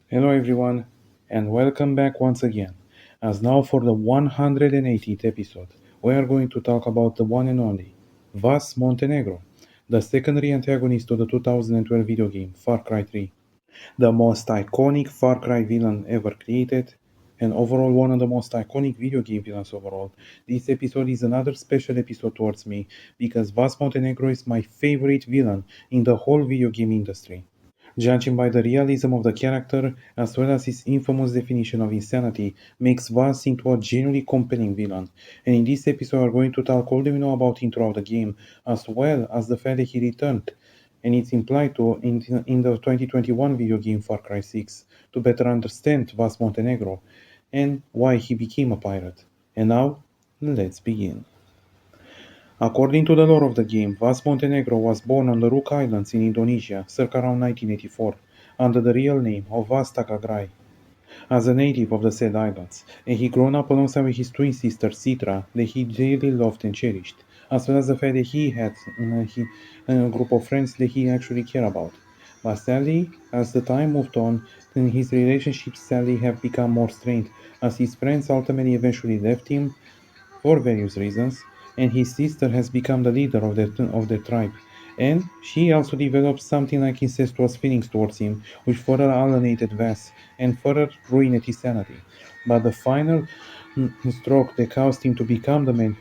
Hello everyone, and welcome back once again. As now for the 180th episode, we are going to talk about the one and only Vaas Montenegro, the secondary antagonist of the 2012 video game Far Cry 3, the most iconic Far Cry villain ever created, and overall one of the most iconic video game villains overall. This episode is another special episode towards me because Vaas Montenegro is my favorite villain in the whole video game industry. Judging by the realism of the character, as well as his infamous definition of insanity, makes Vaas into a genuinely compelling villain. And in this episode, we're going to talk all that we know about him throughout the game, as well as the fact that he returned, and it's implied to in the 2021 video game Far Cry 6, to better understand Vaas Montenegro and why he became a pirate. And now, let's begin. According to the lore of the game, Vaas Montenegro was born on the Rook Islands in Indonesia circa around 1984, under the real name of Vaas Talugmai, as a native of the said islands, and he grown up alongside with his twin sister Citra that he dearly loved and cherished, as well as the fact that he had a group of friends that he actually cared about. But sadly, as the time moved on, then his relationships sadly have become more strained, as his friends ultimately eventually left him for various reasons, and his sister has become the leader of their tribe. And she also developed something like incestuous feelings towards him, which further alienated Vaas and further ruined his sanity. But the final stroke that caused him to become the man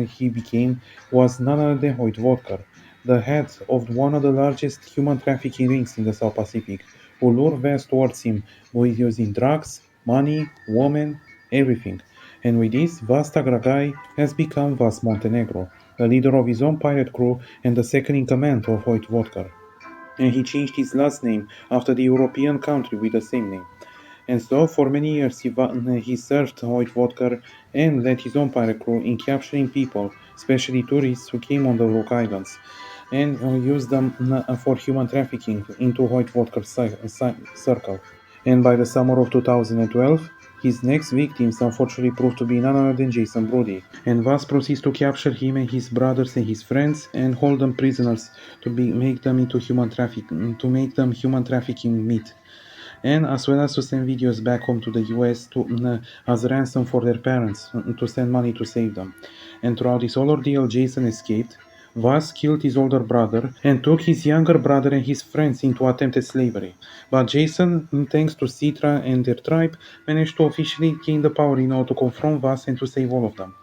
he became was none other than Hoyt Vodka, the head of one of the largest human trafficking rings in the South Pacific, who lured Vaas towards him with using drugs, money, women, everything. And with this, Vaas Talugmai has become Vaas Montenegro, the leader of his own pirate crew and the second in command of Hoyt Vodka. And he changed his last name after the European country with the same name. And so, for many years, he served Hoyt Vodka and led his own pirate crew in capturing people, especially tourists who came on the Rook Islands, and used them for human trafficking into Hoyt Vodka's circle. And by the summer of 2012, his next victims unfortunately proved to be none other than Jason Brody, and Vaas proceeds to capture him and his brothers and his friends and hold them prisoners make them into make them human trafficking meat, and as well as to send videos back home to the US as ransom for their parents, to send money to save them. And throughout this whole ordeal, Jason escaped. Vaas killed his older brother and took his younger brother and his friends into attempted slavery. But Jason, thanks to Citra and their tribe, managed to officially gain the power in order to confront Vaas and to save all of them.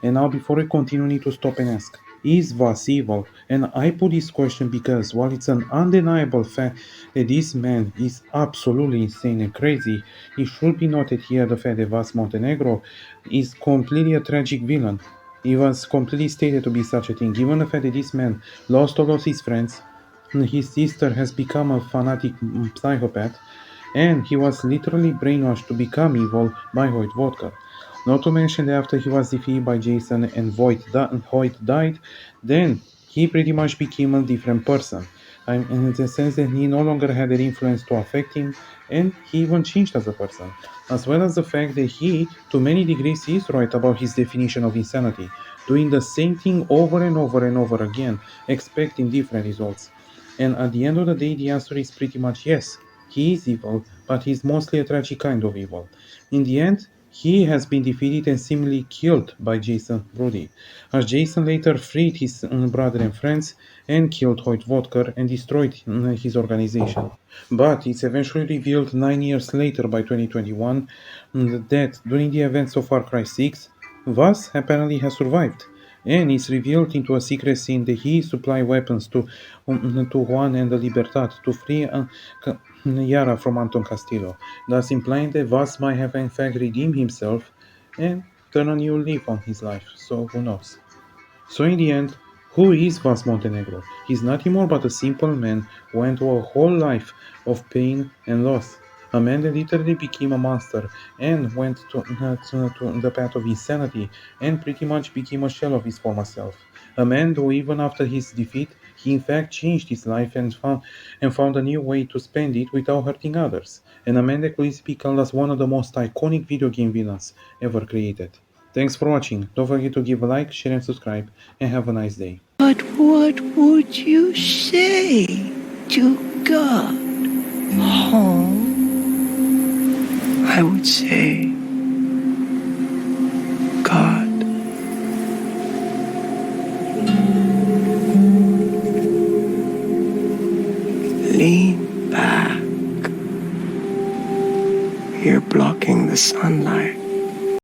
And now, before we continue, we need to stop and ask, is Vaas evil? And I put this question because while it's an undeniable fact that this man is absolutely insane and crazy, it should be noted here the fact that Vaas Montenegro is completely a tragic villain. He was completely stated to be such a thing, given the fact that this man lost all of his friends, his sister has become a fanatic psychopath, and he was literally brainwashed to become evil by Hoyt Vodka. Not to mention that after he was defeated by Jason and Hoyt died, then he pretty much became a different person. In the sense that he no longer had that influence to affect him, and he even changed as a person. As well as the fact that he, to many degrees, is right about his definition of insanity, doing the same thing over and over and over again, expecting different results. And at the end of the day, the answer is pretty much yes. He is evil, but he's mostly a tragic kind of evil. In the end, he has been defeated and seemingly killed by Jason Brody, as Jason later freed his brother and friends and killed Hoyt Vodka and destroyed his organization. But it's eventually revealed 9 years later by 2021 that during the events of Far Cry 6, Vaas apparently has survived, and it's revealed into a secret scene that he supplied weapons to Juan and the Libertad to free Yara from Anton Castillo, thus implying that Vaas might have in fact redeemed himself and turn a new leaf on his life, so who knows. So in the end, who is Vaas Montenegro? He's nothing more but a simple man who went through a whole life of pain and loss. A man that literally became a monster and went to the path of insanity and pretty much became a shell of his former self. A man who even after his defeat, he in fact changed his life and found a new way to spend it without hurting others. And a man that could be called as one of the most iconic video game villains ever created. Thanks for watching. Don't forget to give a like, share and subscribe, and have a nice day. But what would you say to God? Home I would say, God, lean back. You're blocking the sunlight.